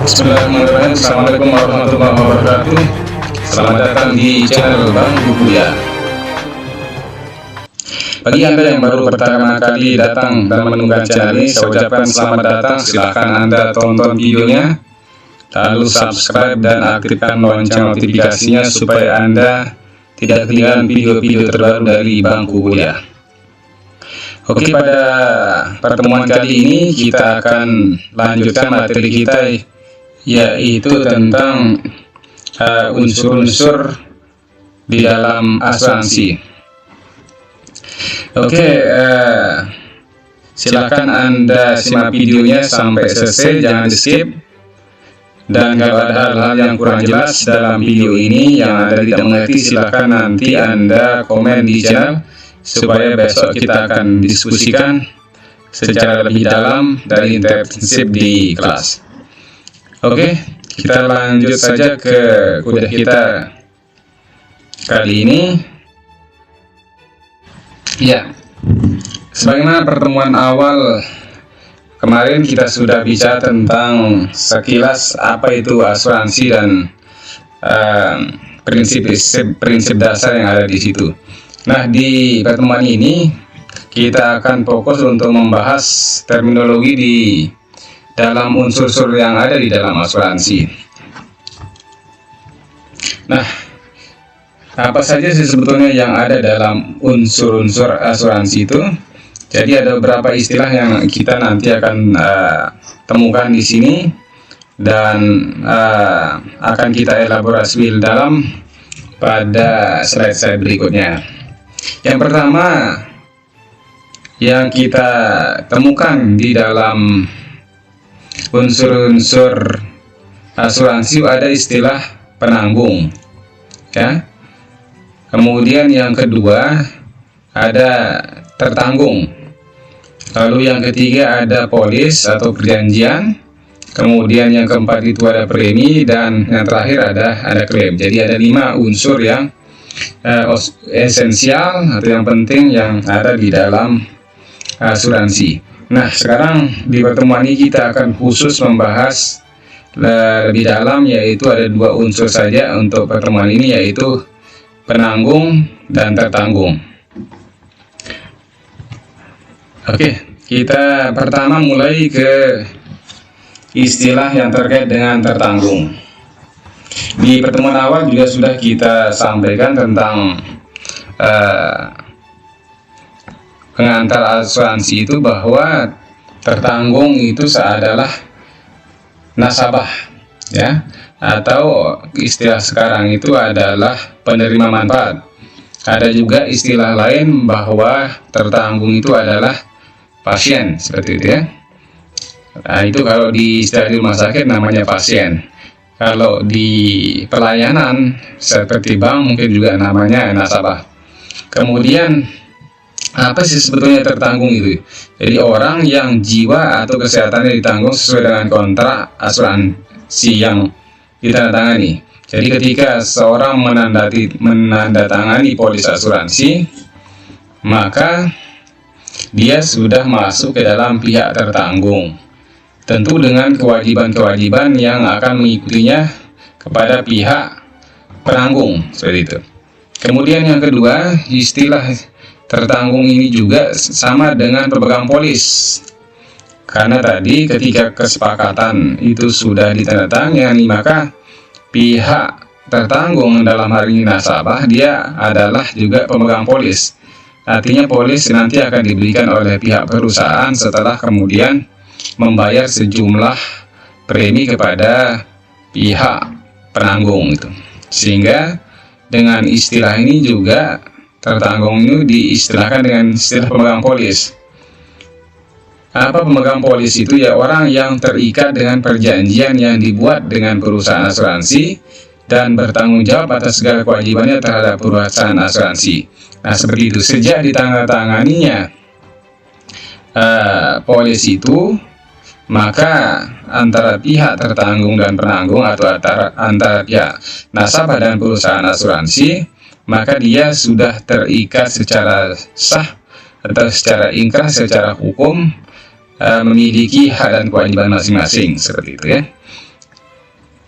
Bismillahirrahmanirrahim. Assalamualaikum warahmatullahi wabarakatuh. Selamat datang di channel Bang Bukuya. Bagi Anda yang baru pertama kali datang dan menemukan channel ini, saya ucapkan selamat datang. Silahkan Anda tonton videonya, lalu subscribe dan aktifkan lonceng notifikasinya supaya Anda tidak ketinggalan video-video terbaru dari Bang Bukuya. Oke, pada pertemuan kali ini kita akan lanjutkan materi kita, yaitu tentang unsur-unsur di dalam asuransi. Oke, silakan Anda simak videonya sampai selesai, jangan di skip. Dan kalau ada hal-hal yang kurang jelas dalam video ini yang Anda tidak mengerti, silakan nanti Anda komen di channel supaya besok kita akan diskusikan secara lebih dalam dari intensif di kelas. Oke, kita lanjut saja ke kuliah kita kali ini. Ya, sebagaimana pertemuan awal kemarin kita sudah bicara tentang sekilas apa itu asuransi dan prinsip dasar yang ada di situ. Nah, di pertemuan ini kita akan fokus untuk membahas terminologi di dalam unsur-unsur yang ada di dalam asuransi. Nah, apa saja sih sebetulnya yang ada dalam unsur-unsur asuransi itu? Jadi ada beberapa istilah yang kita nanti akan temukan di sini dan akan kita elaborasi lebih dalam pada slide-slide berikutnya. Yang pertama yang kita temukan di dalam unsur-unsur asuransi ada istilah penanggung, ya. Kemudian yang kedua ada tertanggung. Lalu yang ketiga ada polis atau perjanjian. Kemudian yang keempat itu ada premi, dan yang terakhir ada klaim. Jadi ada 5 unsur yang esensial atau yang penting yang ada di dalam asuransi. Nah, sekarang di pertemuan ini kita akan khusus membahas lebih dalam, yaitu ada 2 unsur saja untuk pertemuan ini, yaitu penanggung dan tertanggung. Oke, kita pertama mulai ke istilah yang terkait dengan tertanggung. Di pertemuan awal juga sudah kita sampaikan tentang pengantar asuransi itu, bahwa tertanggung itu adalah nasabah, ya, atau istilah sekarang itu adalah penerima manfaat. Ada juga istilah lain bahwa tertanggung itu adalah pasien, seperti itu, ya. Nah, itu kalau di istilah di rumah sakit namanya pasien. Kalau di pelayanan seperti bank mungkin juga namanya nasabah. Kemudian apa sih sebetulnya tertanggung itu? Jadi orang yang jiwa atau kesehatannya ditanggung sesuai dengan kontrak asuransi yang ditandatangani. Jadi ketika seorang menandatangani polis asuransi, maka dia sudah masuk ke dalam pihak tertanggung. Tentu dengan kewajiban-kewajiban yang akan mengikutinya kepada pihak penanggung, seperti itu. Kemudian yang kedua, istilah tertanggung ini juga sama dengan pemegang polis, karena tadi ketika kesepakatan itu sudah ditandatangani, maka pihak tertanggung dalam hal ini nasabah, dia adalah juga pemegang polis. Artinya polis nanti akan diberikan oleh pihak perusahaan setelah kemudian membayar sejumlah premi kepada pihak penanggung itu. Sehingga dengan istilah ini juga tertanggung itu diistilahkan dengan istilah pemegang polis. Apa pemegang polis itu? Ya, orang yang terikat dengan perjanjian yang dibuat dengan perusahaan asuransi dan bertanggung jawab atas segala kewajibannya terhadap perusahaan asuransi. Nah, seperti itu. Sejak ditandatanganinya polis itu, maka antara pihak tertanggung dan penanggung atau antara pihak nasabah dan perusahaan asuransi, maka dia sudah terikat secara sah atau secara ingkrah, secara hukum, memiliki hak dan kewajiban masing-masing, seperti itu, ya.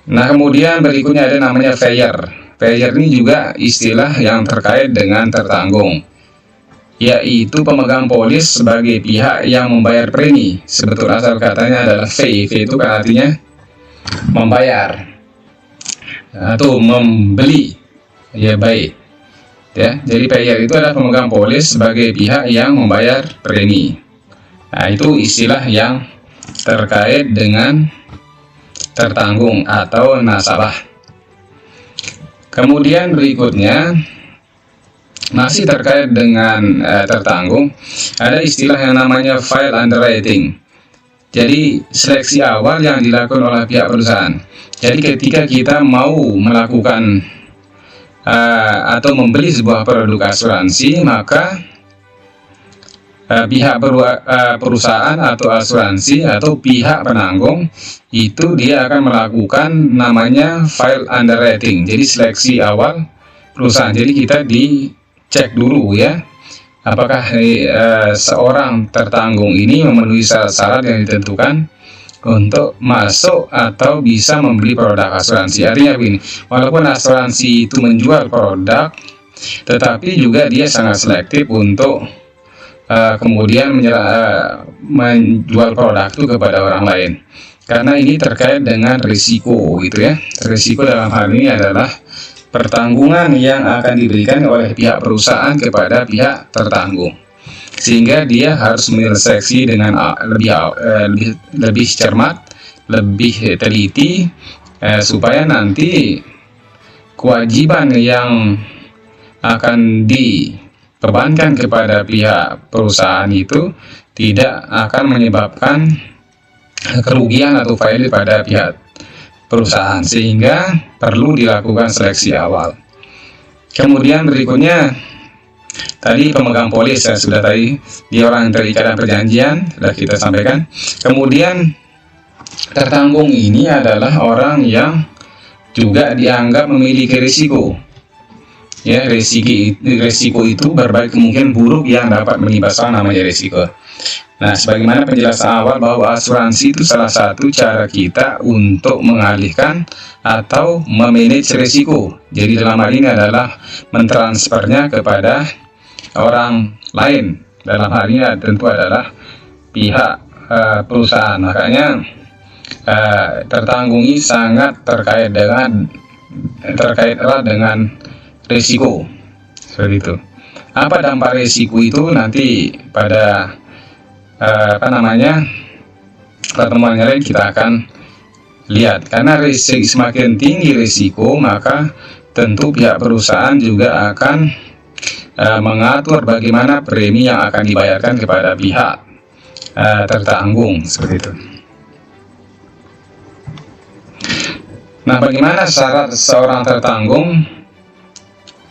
Nah, kemudian berikutnya ada namanya payer. Payer ini juga istilah yang terkait dengan tertanggung, yaitu pemegang polis sebagai pihak yang membayar premi. Sebetulnya asal katanya adalah fee. Fee itu kan artinya membayar atau membeli, ya baik. Ya, jadi payer itu adalah pemegang polis sebagai pihak yang membayar premi. Nah, itu istilah yang terkait dengan tertanggung atau nasabah. Kemudian berikutnya masih terkait dengan tertanggung, ada istilah yang namanya file underwriting. Jadi seleksi awal yang dilakukan oleh pihak perusahaan. Jadi ketika kita mau melakukan atau membeli sebuah produk asuransi, maka pihak perusahaan atau asuransi atau pihak penanggung itu dia akan melakukan namanya file underwriting. Jadi seleksi awal perusahaan. Jadi kita dicek dulu ya, apakah seorang tertanggung ini memenuhi syarat-syarat yang ditentukan untuk masuk atau bisa membeli produk asuransi. Artinya begini, walaupun asuransi itu menjual produk, tetapi juga dia sangat selektif untuk kemudian menjual produk itu kepada orang lain, karena ini terkait dengan risiko gitu ya. Risiko dalam hal ini adalah pertanggungan yang akan diberikan oleh pihak perusahaan kepada pihak tertanggung, sehingga dia harus menyeleksi dengan lebih cermat, lebih teliti, supaya nanti kewajiban yang akan dibebankan kepada pihak perusahaan itu tidak akan menyebabkan kerugian atau faedah pada pihak perusahaan, sehingga perlu dilakukan seleksi awal. Kemudian berikutnya tadi pemegang polis, yang sudah tadi dia orang yang terikat dalam perjanjian sudah kita sampaikan. Kemudian tertanggung ini adalah orang yang juga dianggap memiliki risiko. Ya, risiko itu berbagai kemungkinan buruk yang dapat menimpa seorang, namanya risiko. Nah, sebagaimana penjelasan awal bahwa asuransi itu salah satu cara kita untuk mengalihkan atau memanage risiko. Jadi dalam hal ini adalah mentransfernya kepada orang lain. Dalam hal ini tentu adalah pihak perusahaan. Makanya tertanggung ini sangat terkait erat dengan risiko, seperti itu. Apa dampak risiko itu nanti pada pertemuan yang lain kita akan lihat. Karena semakin tinggi risiko, maka tentu pihak perusahaan juga akan mengatur bagaimana premi yang akan dibayarkan kepada pihak tertanggung, seperti itu. Nah, bagaimana syarat seorang tertanggung?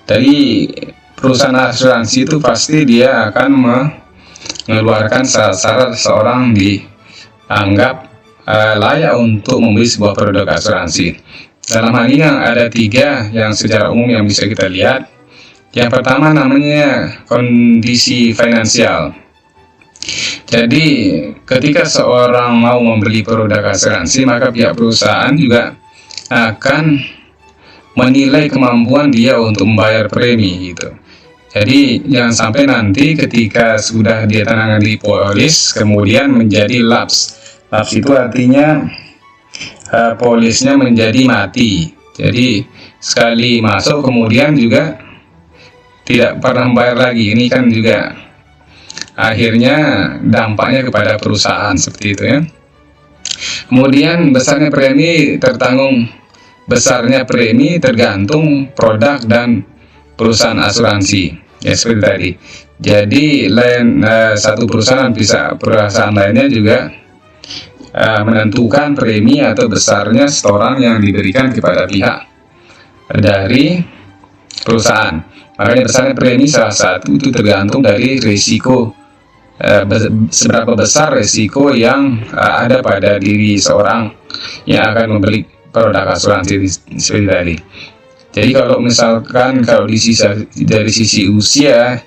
Dari perusahaan asuransi itu pasti dia akan mengeluarkan syarat-syarat seorang dianggap layak untuk membeli sebuah produk asuransi. Dalam hal ini ada 3 yang secara umum yang bisa kita lihat. Yang pertama namanya kondisi finansial. Jadi ketika seorang mau membeli produk asuransi, maka pihak perusahaan juga akan menilai kemampuan dia untuk membayar premi gitu. Jadi jangan sampai nanti ketika sudah dia tangani polis kemudian menjadi lapse. Lapse itu artinya polisnya menjadi mati. Jadi sekali masuk kemudian juga tidak pernah membayar lagi. Ini kan juga akhirnya dampaknya kepada perusahaan, seperti itu ya. Kemudian besarnya premi tertanggung. Besarnya premi tergantung produk dan perusahaan asuransi, ya seperti tadi. Jadi satu perusahaan lainnya juga menentukan premi atau besarnya setoran yang diberikan kepada pihak dari perusahaan. Makanya besarnya premi salah satu itu tergantung dari risiko, seberapa besar risiko yang ada pada diri seorang yang akan membeli produk asuransi seperti tadi. Jadi kalau misalkan dari sisi usia,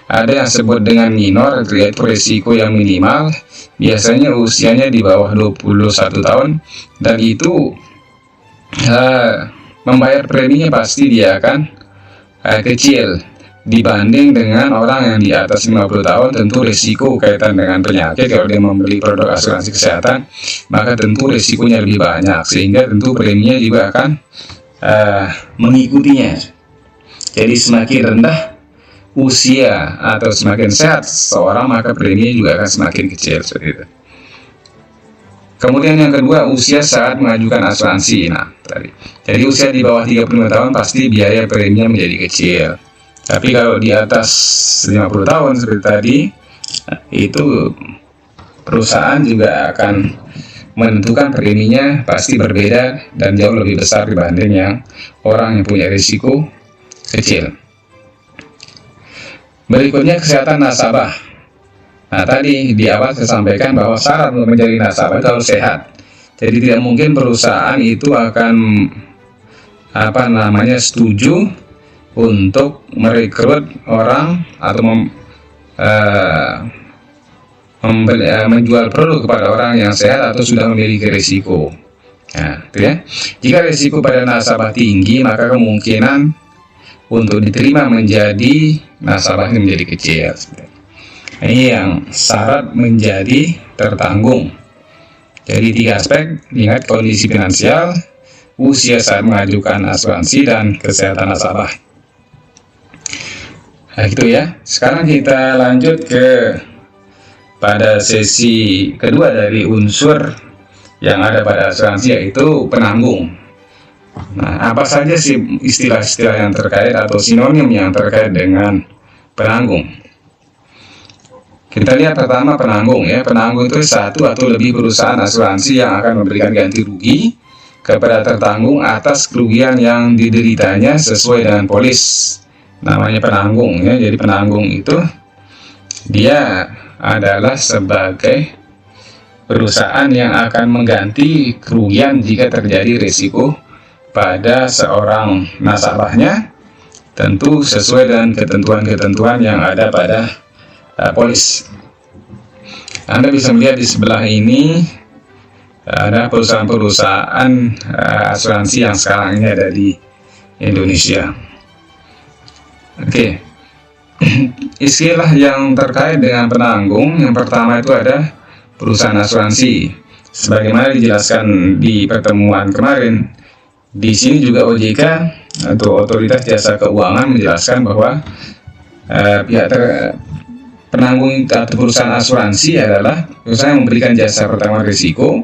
ada yang disebut dengan minor, yaitu risiko yang minimal, biasanya usianya di bawah 21 tahun, dan itu membayar preminya pasti dia akan kecil dibanding dengan orang yang di atas 50 tahun. Tentu risiko kaitan dengan penyakit, kalau dia membeli produk asuransi kesehatan, maka tentu risikonya lebih banyak, sehingga tentu preminya juga akan mengikutinya. Jadi semakin rendah usia atau semakin sehat seseorang, maka preminya juga akan semakin kecil, seperti itu. Kemudian yang kedua, usia saat mengajukan asuransi. Nah, tadi. Jadi usia di bawah 35 tahun pasti biaya preminya menjadi kecil. Tapi kalau di atas 50 tahun seperti tadi, itu perusahaan juga akan menentukan preminya pasti berbeda dan jauh lebih besar dibanding yang orang yang punya risiko kecil. Berikutnya, kesehatan nasabah. Nah, tadi di awal saya sampaikan bahwa syarat untuk menjadi nasabah itu harus sehat. Jadi tidak mungkin perusahaan itu akan setuju untuk merekrut orang atau menjual produk kepada orang yang sehat atau sudah memiliki risiko. Nah, itu ya. Jika risiko pada nasabah tinggi, maka kemungkinan untuk diterima menjadi nasabah ini menjadi kecil. Ini yang syarat menjadi tertanggung. Jadi 3 aspek, ingat: kondisi finansial, usia saat mengajukan asuransi, dan kesehatan nasabah. Nah, gitu ya. Sekarang kita lanjut pada sesi kedua dari unsur yang ada pada asuransi, yaitu penanggung. Nah, apa saja sih istilah-istilah yang terkait atau sinonim yang terkait dengan penanggung? Kita lihat pertama penanggung ya. Penanggung itu satu atau lebih perusahaan asuransi yang akan memberikan ganti rugi kepada tertanggung atas kerugian yang dideritanya sesuai dengan polis. Namanya penanggung ya. Jadi penanggung itu dia adalah sebagai perusahaan yang akan mengganti kerugian jika terjadi risiko pada seorang nasabahnya, tentu sesuai dengan ketentuan-ketentuan yang ada pada polis. Anda bisa melihat di sebelah ini ada perusahaan-perusahaan asuransi yang sekarang ini ada di Indonesia. Oke. Istilah yang terkait dengan penanggung, yang pertama itu ada perusahaan asuransi. Sebagaimana dijelaskan di pertemuan kemarin, di sini juga OJK atau Otoritas Jasa Keuangan menjelaskan bahwa penanggung atau perusahaan asuransi adalah perusahaan yang memberikan jasa pertanggungan risiko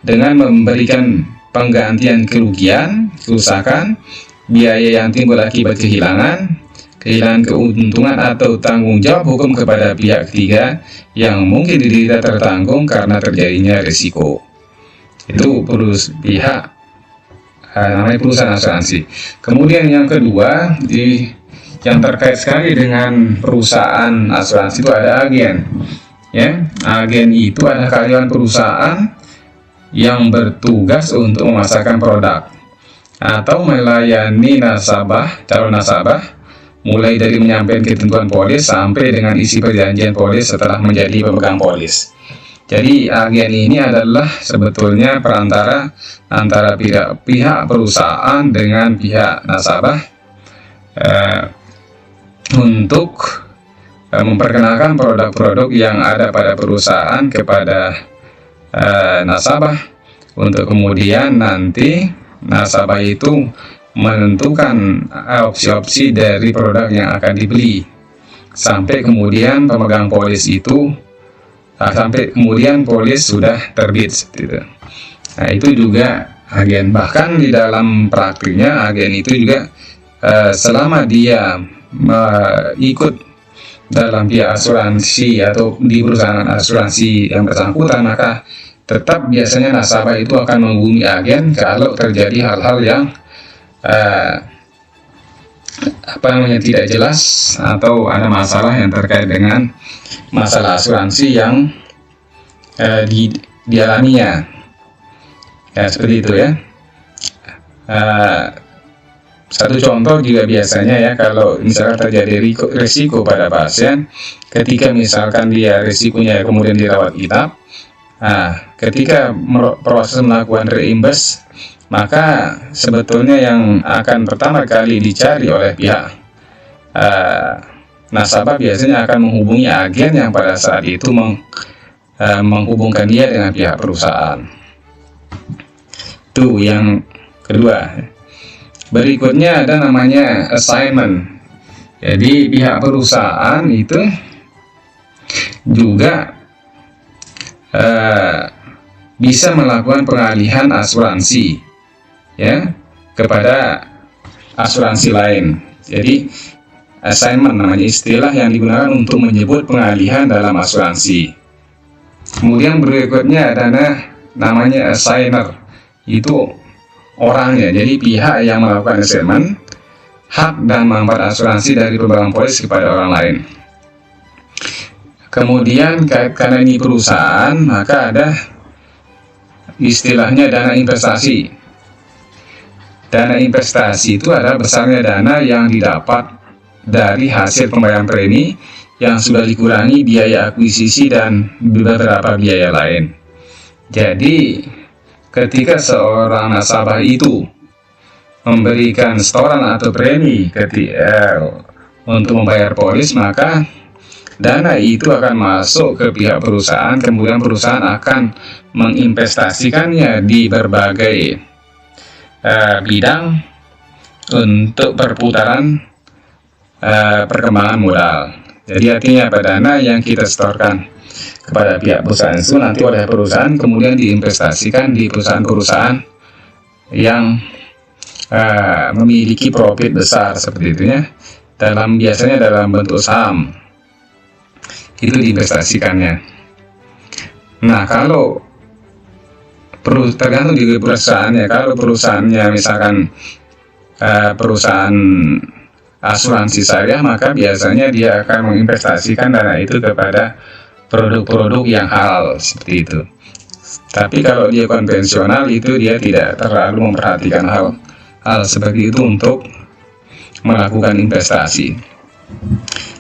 dengan memberikan penggantian kerugian, kerusakan, biaya yang timbul akibat kehilangan keuntungan atau tanggung jawab hukum kepada pihak ketiga yang mungkin diderita tertanggung karena terjadinya risiko. Itu pihak namanya perusahaan asuransi. Kemudian yang kedua, yang terkait sekali dengan perusahaan asuransi itu ada agen. Ya, agen itu adalah karyawan perusahaan yang bertugas untuk memasarkan produk atau melayani calon nasabah, mulai dari menyampaikan ketentuan polis sampai dengan isi perjanjian polis setelah menjadi pemegang polis. Jadi agen ini adalah sebetulnya perantara antara pihak perusahaan dengan pihak nasabah untuk memperkenalkan produk-produk yang ada pada perusahaan kepada nasabah, untuk kemudian nanti nasabah itu menentukan opsi-opsi dari produk yang akan dibeli sampai kemudian pemegang polis itu sampai kemudian polis sudah terbit gitu. Nah, itu juga agen. Bahkan di dalam praktiknya agen itu juga selama dia ikut dalam pihak asuransi atau di perusahaan asuransi yang bersangkutan, maka tetap biasanya nasabah itu akan menghubungi agen kalau terjadi hal-hal yang tidak jelas atau ada masalah yang terkait dengan masalah asuransi yang dialaminya. Ya, seperti itu ya. Satu contoh juga biasanya ya, kalau misalkan terjadi risiko pada pasien, ketika misalkan dia risikonya kemudian dirawat inap, ketika proses melakukan reimburse, maka sebetulnya yang akan pertama kali dicari oleh pihak nasabah biasanya akan menghubungi agen yang pada saat itu menghubungkan dia dengan pihak perusahaan. Itu yang kedua. Berikutnya ada namanya assignment. Jadi pihak perusahaan itu juga bisa melakukan pengalihan asuransi ya kepada asuransi lain. Jadi assignment namanya istilah yang digunakan untuk menyebut pengalihan dalam asuransi. Kemudian berikutnya ada namanya assigner. Itu orangnya, jadi pihak yang melakukan assignment hak dan manfaat asuransi dari pemegang polis kepada orang lain. Kemudian karena ini perusahaan, maka ada istilahnya dana investasi. Dana investasi itu adalah besarnya dana yang didapat dari hasil pembayaran premi yang sudah dikurangi biaya akuisisi dan beberapa biaya lain. Jadi ketika seorang nasabah itu memberikan setoran atau premi untuk membayar polis, maka dana itu akan masuk ke pihak perusahaan, kemudian perusahaan akan menginvestasikannya di berbagai bidang untuk perputaran perkembangan modal. Jadi artinya dana yang kita setorkan kepada pihak perusahaan itu nanti oleh perusahaan kemudian diinvestasikan di perusahaan-perusahaan yang memiliki profit besar seperti itu ya, biasanya dalam bentuk saham itu diinvestasikannya. Nah, kalau tergantung di perusahaannya. Kalau perusahaannya misalkan perusahaan asuransi syariah, maka biasanya dia akan menginvestasikan dana itu kepada produk-produk yang halal seperti itu. Tapi kalau dia konvensional itu dia tidak terlalu memperhatikan hal seperti itu untuk melakukan investasi.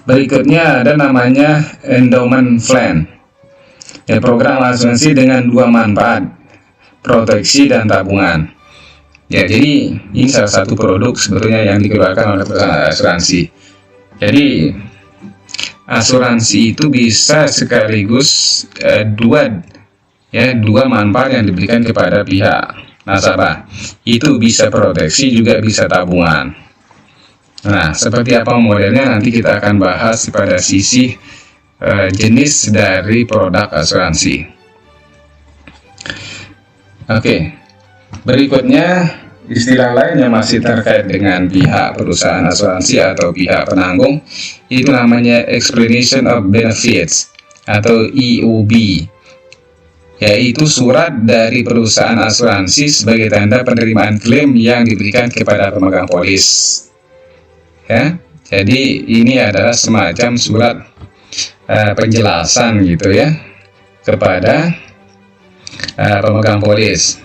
Berikutnya ada namanya endowment plan. Program asuransi dengan dua manfaat, proteksi dan tabungan. Ya, jadi ini salah satu produk sebetulnya yang dikeluarkan oleh perusahaan asuransi. Jadi asuransi itu bisa sekaligus dua manfaat yang diberikan kepada pihak nasabah. Itu bisa proteksi juga bisa tabungan. Nah, seperti apa modelnya nanti kita akan bahas pada sisi jenis dari produk asuransi. Oke, berikutnya istilah lain yang masih terkait dengan pihak perusahaan asuransi atau pihak penanggung itu namanya Explanation of Benefits atau EOB, yaitu surat dari perusahaan asuransi sebagai tanda penerimaan klaim yang diberikan kepada pemegang polis. Ya, jadi ini adalah semacam surat penjelasan gitu ya kepada pemegang polis.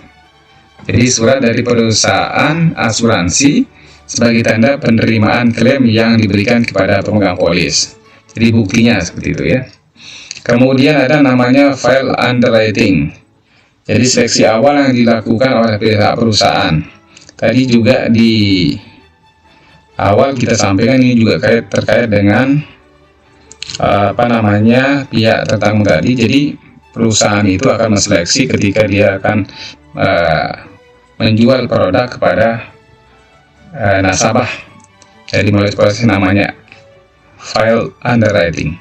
Jadi surat dari perusahaan asuransi sebagai tanda penerimaan klaim yang diberikan kepada pemegang polis. Jadi buktinya seperti itu ya. Kemudian ada namanya file underwriting. Jadi seleksi awal yang dilakukan oleh pihak perusahaan. Tadi juga di awal kita sampaikan ini juga terkait dengan pihak tertanggung tadi. Jadi perusahaan itu akan menseleksi ketika dia akan menjual produk kepada nasabah. Jadi melalui proses namanya file underwriting.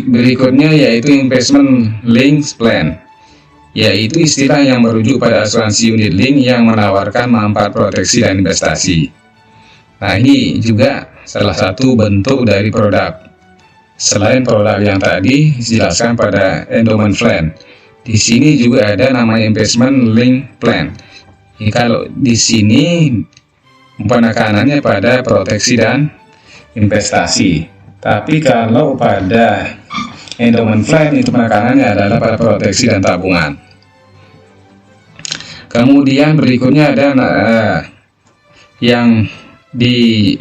Berikutnya yaitu investment linked plan, yaitu istilah yang merujuk pada asuransi unit link yang menawarkan manfaat proteksi dan investasi. Nah, ini juga salah satu bentuk dari produk. Selain produk yang tadi dijelaskan pada endowment plan, di sini juga ada namanya investment link plan. Jadi, kalau di sini penekanannya pada proteksi dan investasi. Tapi kalau pada endowment plan itu penekanannya adalah pada proteksi dan tabungan. Kemudian berikutnya ada yang dijaminkan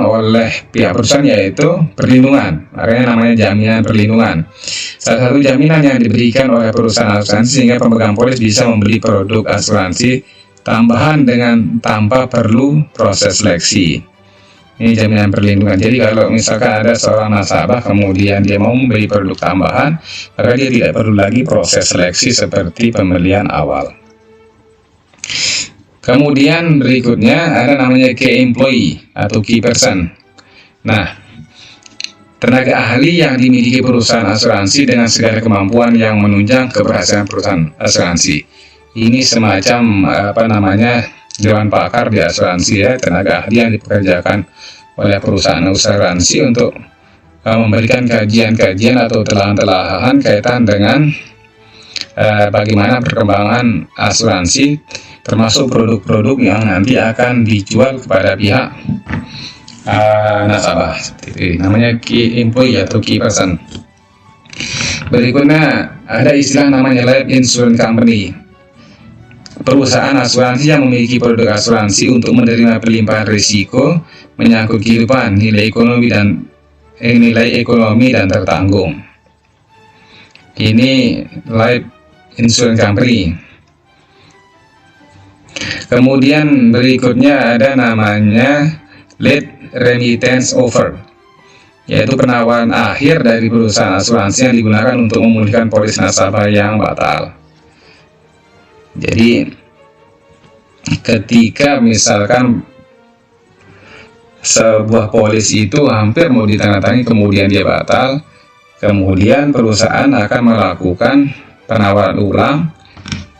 oleh pihak perusahaan yaitu perlindungan, makanya namanya jaminan perlindungan. salah satu jaminan yang diberikan oleh perusahaan asuransi sehingga pemegang polis bisa membeli produk asuransi tambahan tanpa perlu proses seleksi. Ini jaminan perlindungan. Jadi kalau misalkan ada seorang nasabah kemudian dia mau membeli produk tambahan, maka dia tidak perlu lagi proses seleksi seperti pembelian awal. Kemudian berikutnya ada namanya key employee atau key person. Nah, tenaga ahli yang dimiliki perusahaan asuransi dengan segala kemampuan yang menunjang keberhasilan perusahaan asuransi. Ini semacam dewan pakar di asuransi ya, tenaga ahli yang dipekerjakan oleh perusahaan asuransi untuk memberikan kajian-kajian atau telahan-telahan kaitan dengan bagaimana perkembangan asuransi, termasuk produk-produk yang nanti akan dijual kepada pihak nasabah. Seperti itu. Namanya key employee atau key person. Berikutnya ada istilah namanya life insurance company. Perusahaan asuransi yang memiliki produk asuransi untuk menerima pelimpahan risiko menyangkut kehidupan, nilai ekonomi dan tertanggung. Ini life insurance company. Kemudian berikutnya ada namanya late remittance offer, yaitu penawaran akhir dari perusahaan asuransi yang digunakan untuk memulihkan polis nasabah yang batal. Jadi ketika misalkan sebuah polis itu hampir mau ditandatangani kemudian dia batal, kemudian perusahaan akan melakukan penawaran ulang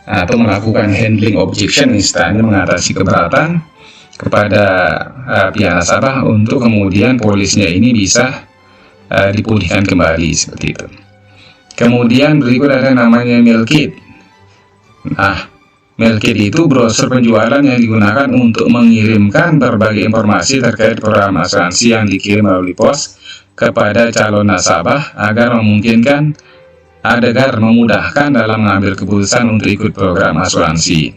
atau melakukan handling objection, istilahnya mengatasi keberatan kepada pihak nasabah untuk kemudian polisnya ini bisa dipulihkan kembali, seperti itu. Kemudian berikut ada namanya mail kit. Nah, mail kit itu brosur penjualan yang digunakan untuk mengirimkan berbagai informasi terkait program asuransi yang dikirim melalui pos kepada calon nasabah agar memudahkan dalam mengambil keputusan untuk ikut program asuransi.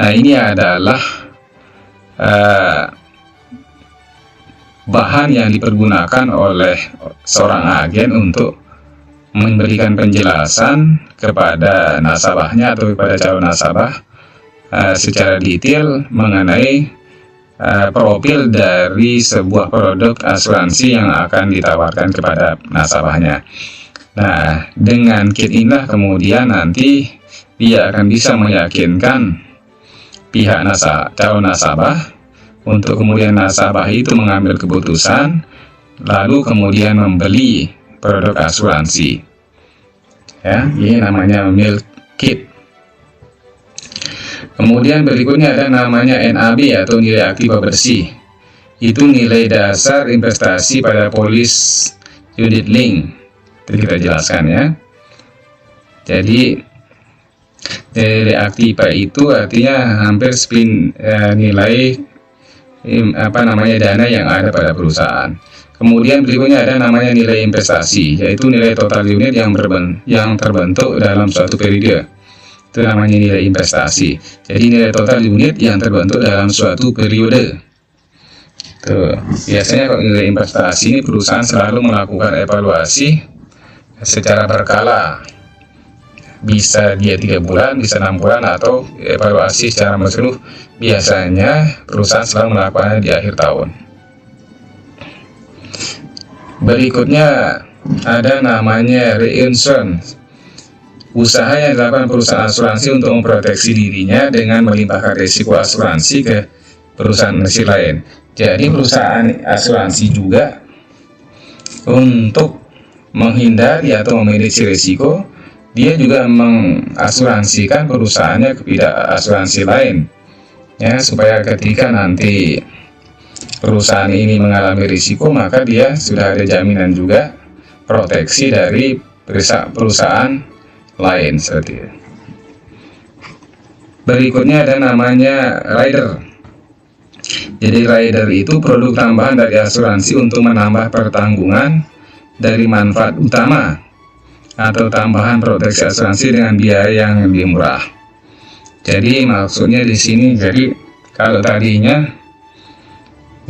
Nah, ini adalah bahan yang dipergunakan oleh seorang agen untuk memberikan penjelasan kepada nasabahnya atau kepada calon nasabah secara detail mengenai profil dari sebuah produk asuransi yang akan ditawarkan kepada nasabahnya. Nah, dengan kit inilah kemudian nanti dia akan bisa meyakinkan pihak calon nasabah untuk kemudian nasabah itu mengambil keputusan lalu kemudian membeli produk asuransi. Ya, ini namanya mail kit. Kemudian berikutnya ada namanya NAB atau nilai aktiva bersih. Itu nilai dasar investasi pada polis unit link. Itu kita jelaskan ya. Jadi nilai aktiva itu artinya hampir nilai dana yang ada pada perusahaan. Kemudian berikutnya ada namanya nilai investasi, yaitu nilai total unit yang terbentuk dalam suatu periode. Itu namanya nilai investasi. Jadi nilai total unit yang terbentuk dalam suatu periode. Tuh, biasanya kalau nilai investasi ini perusahaan selalu melakukan evaluasi secara berkala. Bisa dia 3 bulan, bisa 6 bulan, atau evaluasi secara menyeluruh. Biasanya perusahaan selalu melakukannya di akhir tahun. Berikutnya ada namanya reinsurance, usaha yang dilakukan perusahaan asuransi untuk memproteksi dirinya dengan melimpahkan risiko asuransi ke perusahaan asuransi lain. Jadi perusahaan asuransi juga untuk menghindari atau memanage risiko, dia juga mengasuransikan perusahaannya ke pihak asuransi lain, ya, supaya ketika nanti perusahaan ini mengalami risiko, maka dia sudah ada jaminan juga proteksi dari perusahaan lain, seperti itu. Berikutnya ada namanya rider. Jadi rider itu produk tambahan dari asuransi untuk menambah pertanggungan dari manfaat utama atau tambahan proteksi asuransi dengan biaya yang lebih murah. Jadi maksudnya di sini, jadi kalau tadinya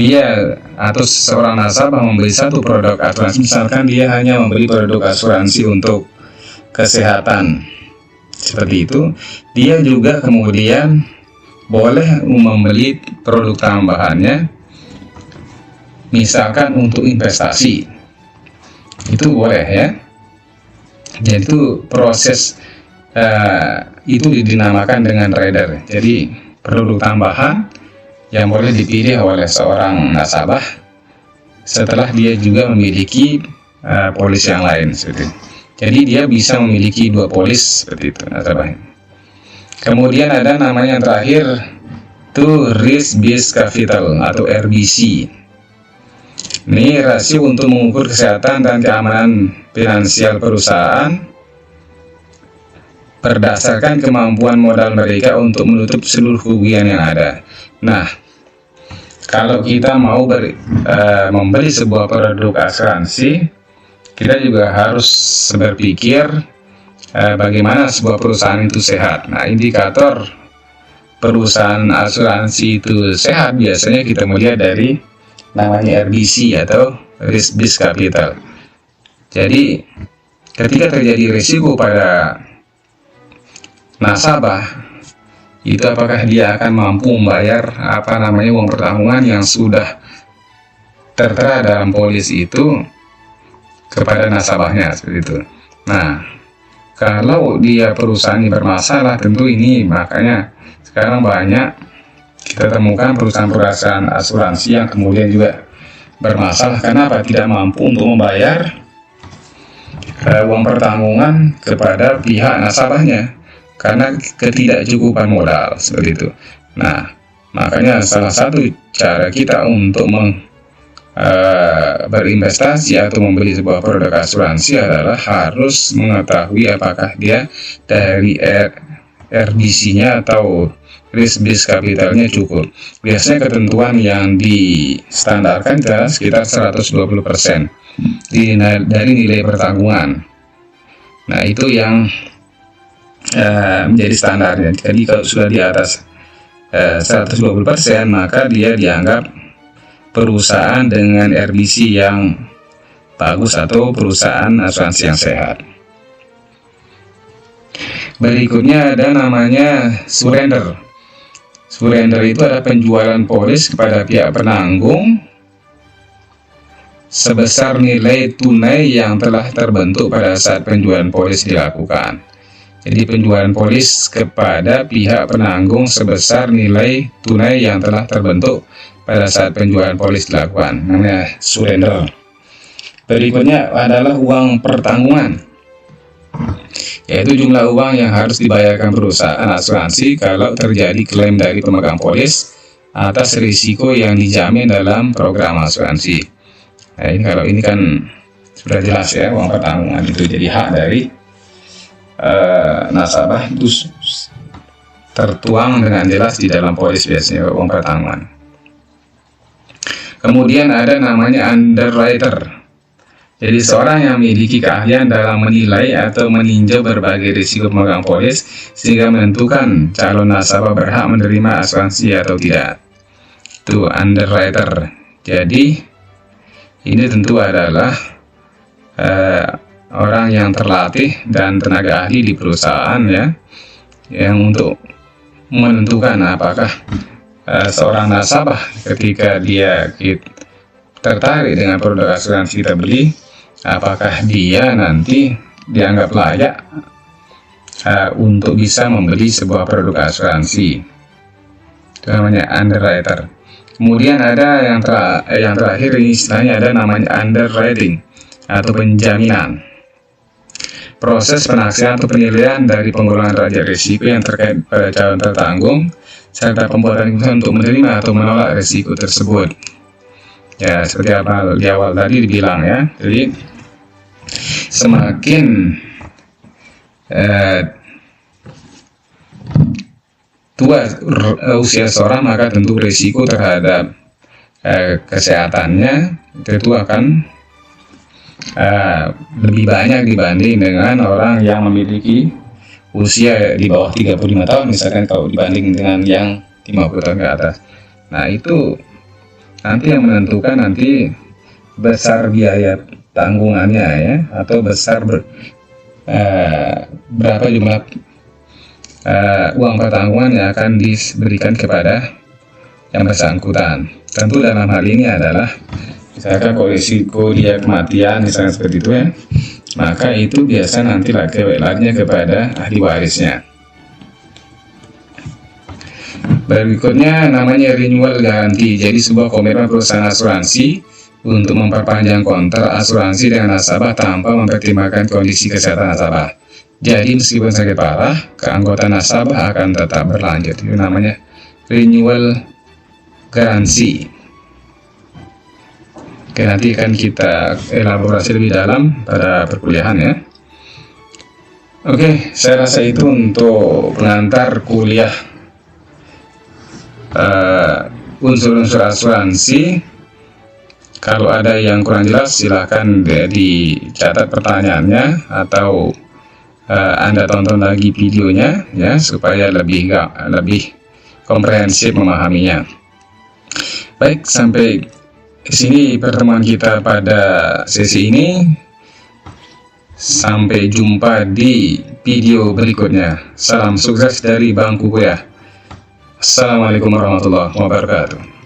dia atau seorang nasabah membeli satu produk asuransi, misalkan dia hanya membeli produk asuransi untuk kesehatan seperti itu, dia juga kemudian boleh membeli produk tambahannya, misalkan untuk investasi, itu boleh ya. Jadi itu proses itu dinamakan dengan rider. Jadi produk tambahan yang boleh dipilih oleh seorang nasabah setelah dia juga memiliki polis yang lain seperti itu. Jadi dia bisa memiliki 2 polis seperti itu nasabah. Kemudian ada namanya yang terakhir itu risk based capital atau RBC. Ini rasio untuk mengukur kesehatan dan keamanan finansial perusahaan berdasarkan kemampuan modal mereka untuk menutup seluruh kerugian yang ada. Nah, kalau kita mau membeli sebuah produk asuransi, kita juga harus berpikir bagaimana sebuah perusahaan itu sehat. Nah, indikator perusahaan asuransi itu sehat biasanya kita melihat dari namanya RBC atau risk based capital. Jadi ketika terjadi risiko pada nasabah, itu apakah dia akan mampu membayar uang pertanggungan yang sudah tertera dalam polis itu kepada nasabahnya seperti itu. Nah, kalau dia perusahaan ini bermasalah, tentu ini makanya sekarang banyak kita temukan perusahaan-perusahaan asuransi yang kemudian juga bermasalah. Kenapa? Tidak mampu untuk membayar uang pertanggungan kepada pihak nasabahnya karena ketidakcukupan modal seperti itu. Nah, makanya salah satu cara kita untuk berinvestasi atau membeli sebuah produk asuransi adalah harus mengetahui apakah dia dari RBC-nya atau risk based capitalnya cukup. Biasanya ketentuan yang distandarkan adalah sekitar 120% dari nilai pertanggungan. Nah, itu yang menjadi standarnya. Jadi kalau sudah di atas 120%, maka dia dianggap perusahaan dengan RBC yang bagus atau perusahaan asuransi yang sehat. Berikutnya ada namanya surrender. Surrender itu adalah penjualan polis kepada pihak penanggung sebesar nilai tunai yang telah terbentuk pada saat penjualan polis dilakukan. Jadi penjualan polis kepada pihak penanggung sebesar nilai tunai yang telah terbentuk pada saat penjualan polis dilakukan, namanya surrender. Berikutnya adalah uang pertanggungan, yaitu jumlah uang yang harus dibayarkan perusahaan asuransi kalau terjadi klaim dari pemegang polis atas risiko yang dijamin dalam program asuransi. Nah, ini kalau ini kan sudah jelas ya, uang pertanggungan itu jadi hak dari nasabah, itu tertuang dengan jelas di dalam polis biasanya uang pertanggungan. Kemudian ada namanya underwriter. Jadi seorang yang memiliki keahlian dalam menilai atau meninjau berbagai risiko pemegang polis sehingga menentukan calon nasabah berhak menerima asuransi atau tidak. Itu underwriter. Jadi ini tentu adalah orang yang terlatih dan tenaga ahli di perusahaan ya, yang untuk menentukan apakah seorang nasabah ketika dia tertarik dengan produk asuransi kita beli, apakah dia nanti dianggap layak untuk bisa membeli sebuah produk asuransi. Itu namanya underwriter. Kemudian ada yang terakhir, ini istilahnya ada namanya underwriting atau penjaminan. Proses penaksiran atau penilaian dari penggolongan derajat risiko yang terkait pada calon tertanggung serta pembuatan keputusan untuk menerima atau menolak risiko tersebut. Ya, seperti apa di awal tadi dibilang ya. Jadi semakin tua usia seorang, maka tentu risiko terhadap kesehatannya itu akan lebih banyak dibanding dengan orang yang memiliki usia di bawah 35 tahun misalkan, kalau dibanding dengan yang 50 tahun ke atas. Nah, itu nanti yang menentukan nanti besar biaya tanggungannya ya, atau besar berapa jumlah uang pertanggungan yang akan diberikan kepada yang bersangkutan. Tentu dalam hal ini adalah misalkan kalau risiko dia kematian misalnya seperti itu ya, maka itu biasa nanti larinya kepada ahli warisnya. Berikutnya namanya renewal garansi. Jadi sebuah komitmen perusahaan asuransi untuk memperpanjang kontrak asuransi dengan nasabah tanpa mempertimbangkan kondisi kesehatan nasabah. Jadi meskipun sakit parah, keanggotaan nasabah akan tetap berlanjut. Itu namanya renewal garansi. Oke, nanti akan kita elaborasi lebih dalam pada perkuliahan ya. Oke, saya rasa itu untuk pengantar kuliah unsur-unsur asuransi. Kalau ada yang kurang jelas silahkan dicatat pertanyaannya, atau Anda tonton lagi videonya ya, supaya lebih komprehensif memahaminya. Baik, sampai sini pertemuan kita pada sesi ini. Sampai jumpa di video berikutnya. Salam sukses dari Bangku Kuliah. Assalamualaikum warahmatullahi wabarakatuh.